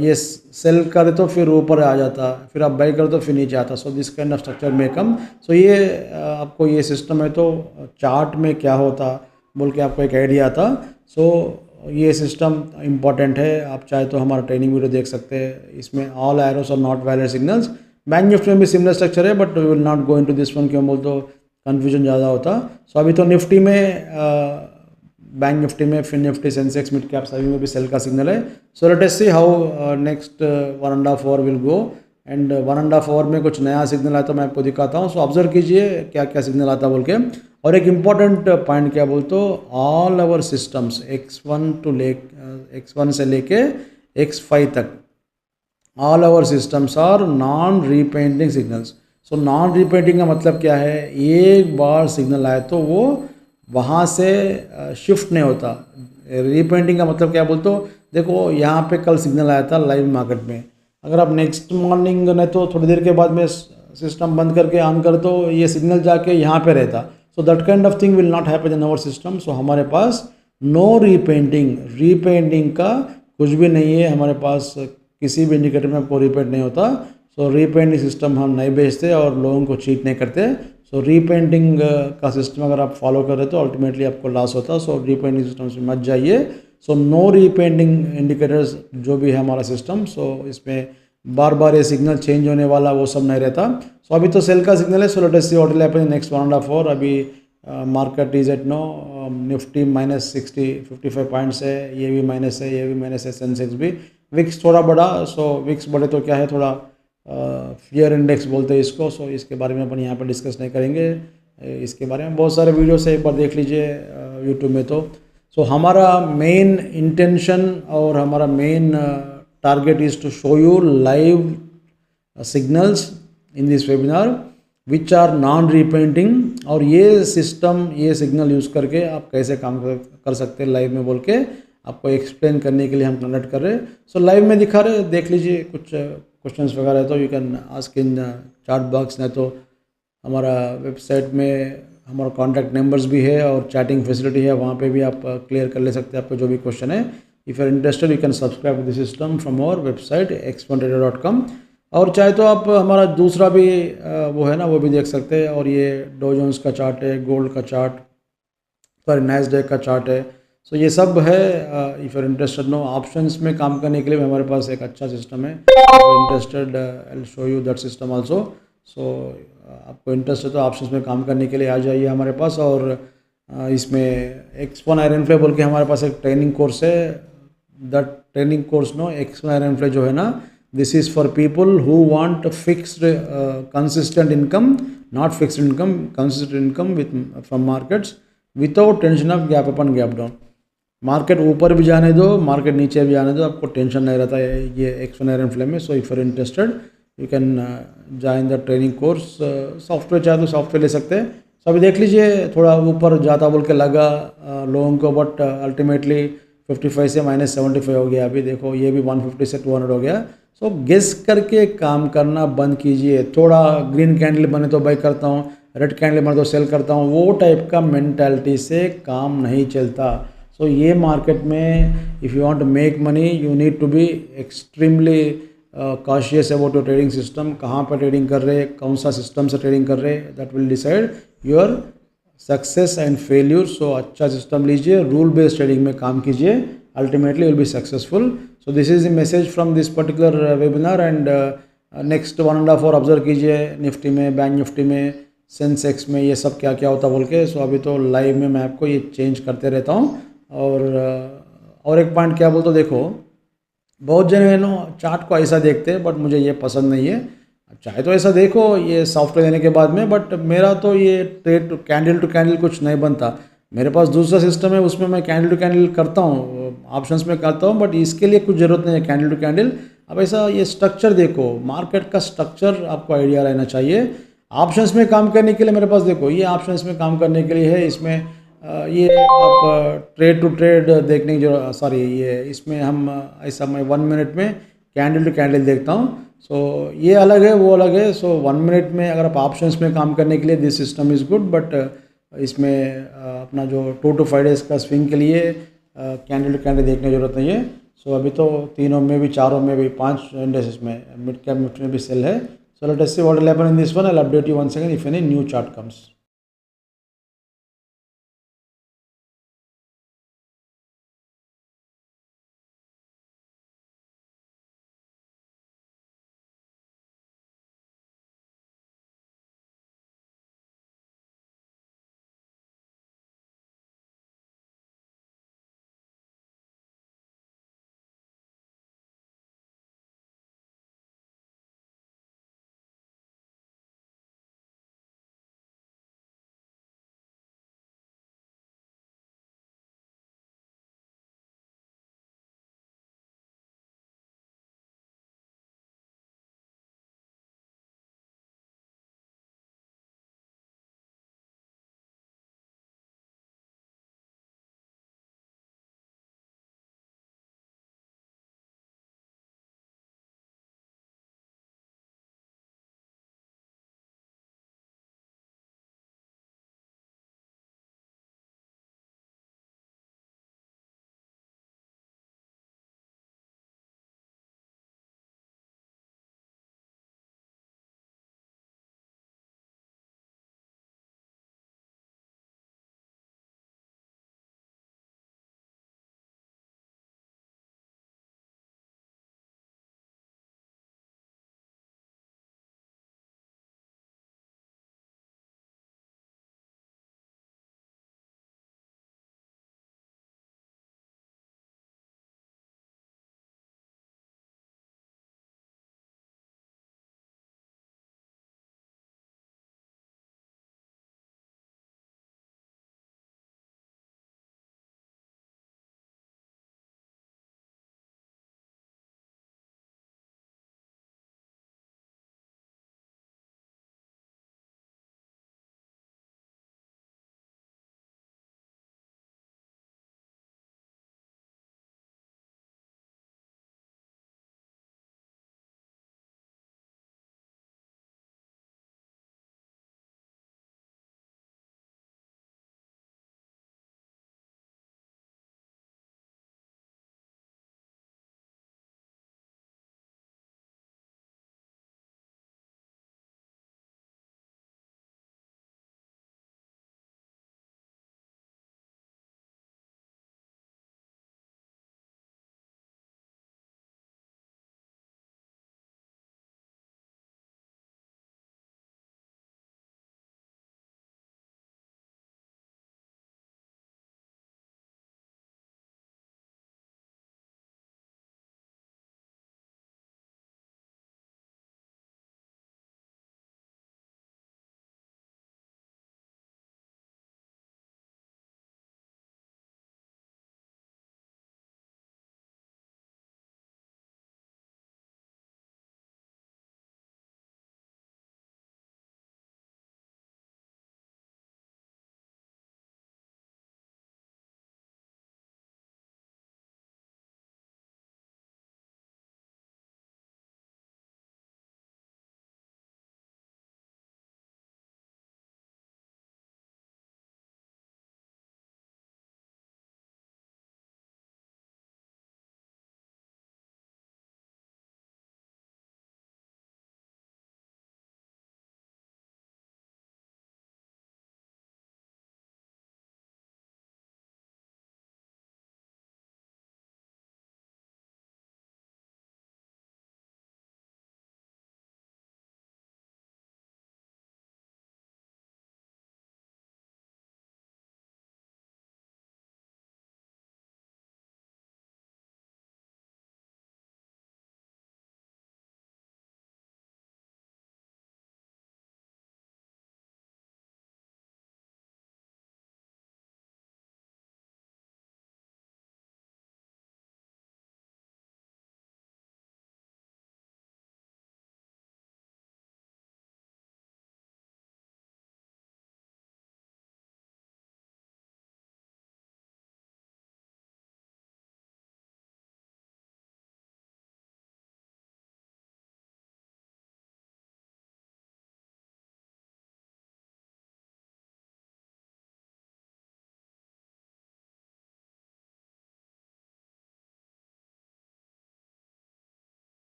ये सेल करे तो फिर ऊपर आ जाता, फिर आप बाई करो तो फिर नीचे आता। So this kind of structure में कम। सो ये आपको ये सिस्टम है तो चार्ट में क्या होता बोल के आपको एक आइडिया आता। सो ये सिस्टम इम्पॉर्टेंट है। आप चाहे तो हमारा ट्रेनिंग वीडियो देख सकते हैं। इसमें ऑल एरोस और not valid signals. Bank Nifty में भी सिमिलर स्ट्रक्चर है, but we will not go into this one, क्यों बोल तो कन्फ्यूजन ज़्यादा होता। सो अभी तो निफ्टी में, बैंक निफ्टी में, fin Nifty, Sensex, mid cap सभी में भी सेल का सिग्नल है। So let us see how next 1.5 hour will go. And 1.5 hour में कुछ नया सिग्नल आता तो मैं आपको दिखाता हूँ। सो ऑब्जर्व कीजिए क्या क्या सिग्नल आता बोल के। और एक इम्पॉर्टेंट पॉइंट क्या बोलते हो, ऑल आवर सिस्टम्स X1 से लेके X5 तक, all our systems are non repainting signals. So non repainting का मतलब क्या है, एक बार सिग्नल आए तो वो वहाँ से शिफ्ट नहीं होता। रीपेंटिंग का मतलब क्या बोलते हो, देखो यहाँ पे कल सिग्नल आया था लाइव मार्केट में, अगर आप नेक्स्ट मॉर्निंग नहीं तो थोड़ी देर के बाद में सिस्टम बंद करके ऑन कर तो ये सिग्नल जाके यहाँ पे रहता। So that kind of thing will not happen in our system. So हमारे पास नो रीपेंटिंग, रीपेंटिंग का कुछ भी नहीं है हमारे पास, किसी भी इंडिकेटर में आपको रीपेंट नहीं होता। सो रीपेंटिंग सिस्टम हम नहीं बेचते और लोगों को चीट नहीं करते। सो रीपेंटिंग का सिस्टम अगर आप फॉलो कर रहे तो अल्टीमेटली आपको लॉस होता है। सो रीपेंटिंग सिस्टम से मत जाइए। सो नो रीपेंटिंग इंडिकेटर्स जो भी है हमारा सिस्टम, सो इसमें बार बार ये सिग्नल चेंज होने वाला वो सब नहीं रहता। सो अभी तो सेल का सिग्नल है, so let us see what will happen in next 1.5 hour. अभी market is at no, Nifty -55 points है, ये भी माइनस है, ये भी माइनस है, सेंसेक्स भी। विक्स थोड़ा बढ़ा, सो विक्स बढ़े तो क्या है, थोड़ा फियर इंडेक्स बोलते हैं इसको। सो इसके बारे में अपन यहाँ पर डिस्कस नहीं करेंगे, इसके बारे में बहुत सारे वीडियो से एक बार देख लीजिए यूट्यूब में। तो सो हमारा मेन इंटेंशन और हमारा main target is to show you live signals in this webinar which are non repainting. और ये सिस्टम, ये सिग्नल यूज़ करके आप कैसे काम कर सकते हैं लाइव में बोल के आपको एक्सप्लेन करने के लिए हम कंडक्ट कर रहे हैं। सो लाइव में दिखा रहे, देख लीजिए, कुछ क्वेश्चंस वगैरह है तो you can ask in chat box, नहीं तो हमारा वेबसाइट में हमारा कॉन्टैक्ट नंबर्स भी है और चैटिंग फैसिलिटी है, वहाँ पे भी आप क्लियर कर ले सकते हैं आपको जो भी क्वेश्चन है। If you are interested you can subscribe to the system from our website x1trader.com। और चाहे तो आप हमारा दूसरा भी वो है ना, वो भी देख सकते हैं। और ये डो जोन्स का चार्ट है, गोल्ड का चार्ट, सॉरी नैस्डैक का चार्ट है। सो ये सब है। If you are interested no, options में काम करने के लिए भी हमारे पास एक अच्छा सिस्टम है। Interested I will show you that system also. So आपको इंटरेस्ट है तो ऑप्शंस में काम करने के लिए आ जाइए हमारे पास। और इसमें X1 आयरन फ्ले बोल के हमारे पास एक ट्रेनिंग कोर्स है। That training course no, X1 iron fly जो है ना, this is for people who want fixed consistent income, not fixed income, consistent income with from markets without tension of gap up and gap down. Market ऊपर भी जाने दो, market नीचे भी जाने दो, आपको टेंशन नहीं रहता है ये X1 आयरन फ्ले में। So if you are interested you can join the training course. Software चाहे तो सॉफ्टवेयर ले सकते हैं। सो अभी देख लीजिए, थोड़ा ऊपर जाता बोल के लगा लोगों को, बट अल्टीमेटली 55 से -75 हो गया। अभी देखो ये भी 150 से 200 हो गया। सो गेस करके काम करना बंद कीजिए। थोड़ा ग्रीन कैंडल बने तो बाई करता हूँ, रेड कैंडल बने तो सेल करता हूँ, वो टाइप का मेंटालिटी से काम नहीं चलता। सो ये मार्केट में if you want to make money you need to be extremely cautious about your trading system. कहाँ पर ट्रेडिंग कर रहे, कौन सा सिस्टम से ट्रेडिंग कर रहे, that will decide your success and failure. So अच्छा सिस्टम लीजिए, रूल बेस्ड ट्रेडिंग में काम कीजिए, ultimately will be successful. So this is the message from this particular webinar. And next 1.5 hour observe कीजिए Nifty में, bank Nifty में, Sensex में, ये सब क्या क्या होता बोल के। सो अभी तो लाइव में मैं आपको ये चेंज करते रहता हूँ। और एक पॉइंट क्या बोलते, देखो बहुत जने नो चार्ट को ऐसा देखते हैं, बट मुझे ये पसंद नहीं है। चाहे तो ऐसा देखो ये सॉफ्टवेयर लेने के बाद में, बट मेरा तो ये ट्रेड टू कैंडल कुछ नहीं बनता। मेरे पास दूसरा सिस्टम है, उसमें मैं कैंडल टू कैंडल करता हूँ, ऑप्शंस में करता हूँ, बट इसके लिए कुछ ज़रूरत नहीं है कैंडल टू कैंडल। अब ऐसा ये स्ट्रक्चर देखो, मार्केट का स्ट्रक्चर आपको आइडिया रहना चाहिए। ऑप्शंस में काम करने के लिए मेरे पास देखो ये ऑप्शंस में काम करने के लिए है। इसमें ये आप ट्रेड टू ट्रेड देखने की जो, सॉरी ये इसमें हम ऐसा मैं 1 मिनट में कैंडल टू कैंडल देखता हूँ। सो ये अलग है, वो अलग है। सो 1 मिनट में अगर आप ऑप्शंस में काम करने के लिए this system is good, but इसमें अपना जो 2 to 5 डेज़ का स्विंग के लिए कैंडल टू कैंडल देखने की जरूरत नहीं है। सो अभी तो तीनों में भी, चारों में भी, 5 इंडेक्सेस में, मिड कैप निफ्टी में भी सेल है। So let us see what will happen in this one. I will update you once again if any new chart comes.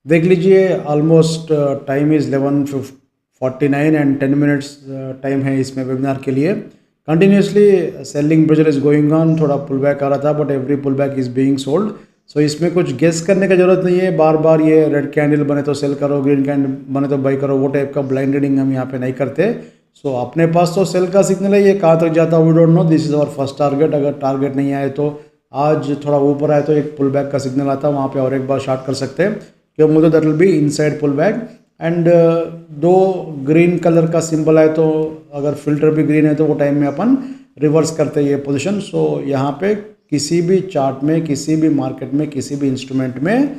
देख लीजिए almost time is 11:49 and 10 minutes time है इसमें webinar के लिए। Continuously selling pressure is going on, थोड़ा pull back आ रहा था but every pull back is being sold. So इसमें कुछ गेस करने का ज़रूरत नहीं है, बार बार ये रेड कैंडल बने तो सेल करो, ग्रीन कैंडल बने तो बाई करो, वो टाइप का ब्लाइंड रीडिंग हम यहाँ पे नहीं करते। सो अपने पास तो सेल का सिग्नल है, ये कहाँ तक जाता है we don't know, this is our first target. अगर टारगेट नहीं आए तो आज थोड़ा ऊपर आए तो एक पुल बैक का सिग्नल आता है, वहाँ पे और एक बार शार्ट कर सकते हैं क्योंकि that will be inside pull back. And दो ग्रीन कलर का सिंबल है तो अगर फिल्टर भी ग्रीन है तो वो टाइम में अपन रिवर्स करते हैं ये पोजीशन। सो यहाँ पे किसी भी चार्ट में, किसी भी मार्केट में, किसी भी इंस्ट्रूमेंट में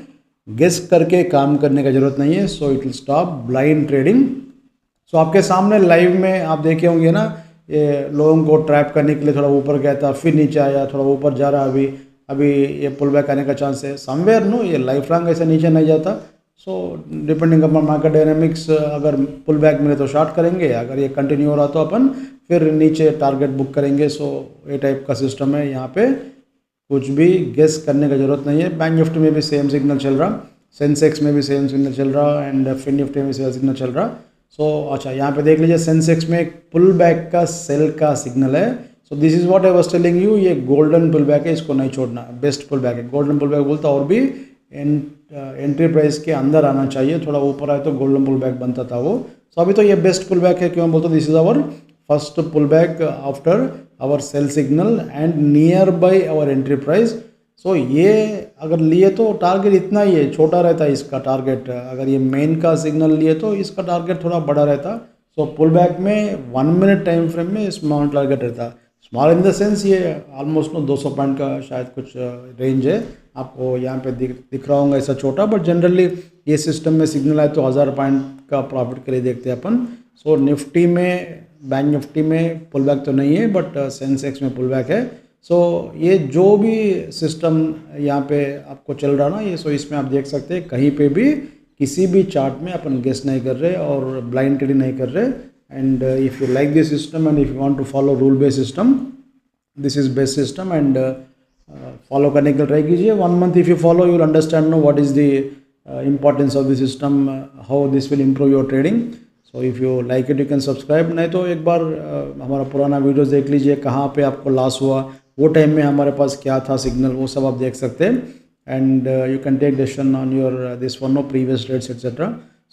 गेस करके काम करने का जरूरत नहीं है। So it will stop blind trading. So आपके सामने लाइव में आप देखे होंगे ना, ये लोगों को ट्रैप करने के लिए थोड़ा ऊपर गया था, फिर नीचे आया, थोड़ा ऊपर जा रहा, अभी अभी ये पुल बैक आने का चांस है समवेयर। नो, ये लाइफ लॉन्ग ऐसे नीचे नहीं जाता। So depending upon market dynamics, अगर पुल बैक मिले तो शॉर्ट करेंगे, अगर ये कंटिन्यू हो रहा तो अपन फिर नीचे टारगेट बुक करेंगे। सो ये टाइप का सिस्टम है, यहाँ पे कुछ भी गेस करने का जरूरत नहीं है। बैंक निफ्टी में भी सेम सिग्नल चल रहा, सेंसेक्स में भी सेम सिग्नल चल रहा एंड फिन निफ्टी में भी सेम सिग्नल चल रहा। सो अच्छा, यहाँ पे देख लीजिए सेंसेक्स में एक पुल बैक का सेल का सिग्नल है। सो this is what I was telling you, ये गोल्डन पुल बैक है, इसको नहीं छोड़ना, बेस्ट पुल बैक है। गोल्डन पुल बैक बोलता और भी एंट्री प्राइस के अंदर आना चाहिए, थोड़ा ऊपर आए तो गोल्डन पुल बैक बनता था वो। सो अभी तो ये बेस्ट पुल बैक है, क्यों बोलते this is our first pull back after our sell signal and near by our entry price. So ये अगर लिए तो टारगेट इतना ही है, छोटा रहता है इसका टारगेट। अगर ये मेन का सिग्नल लिए तो इसका टारगेट थोड़ा बड़ा रहता। सो पुल बैक में 1 मिनट टाइम फ्रेम में स्मॉल टारगेट रहता, स्मॉल इन द सेंस ये ऑलमोस्ट 200 पॉइंट का शायद कुछ रेंज है, आपको यहाँ पे दिख रहा होगा ऐसा छोटा, बट जनरली ये सिस्टम में सिग्नल आए तो 1000 पॉइंट का प्रॉफिट के लिए देखते हैं अपन। सो निफ्टी में, बैंक निफ्टी में पुल बैक तो नहीं है बट सेंसेक्स में पुल बैक है। सो ये जो भी सिस्टम यहाँ पे आपको चल रहा ना ये, सो इसमें आप देख सकते हैं कहीं पे भी किसी भी चार्ट में अपन गेस नहीं कर रहे और ब्लाइंड ट्रेडिंग नहीं कर रहे। And if you like this system and if you want to follow rule based system, this is best system and फॉलो करने के लिए ट्राई कीजिए। 1 month if you follow you will understand no what is the importance of this system, how this will improve your trading. So if you like it you can subscribe, नहीं तो एक बार हमारा पुराना वीडियोस देख लीजिए, कहाँ पे आपको लॉस हुआ, वो टाइम में हमारे पास क्या था सिग्नल, वो सब आप देख सकते हैं। And you can take decision on your this one no previous trades etcetera.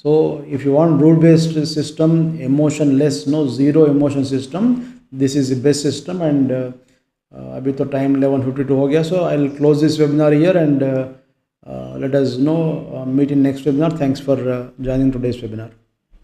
So if you want rule based system, emotionless, no zero emotion system, this is the best system. And अभी तो time 11:52 हो गया, so I will close this webinar here and let us know meet in next webinar. Thanks for joining today's webinar.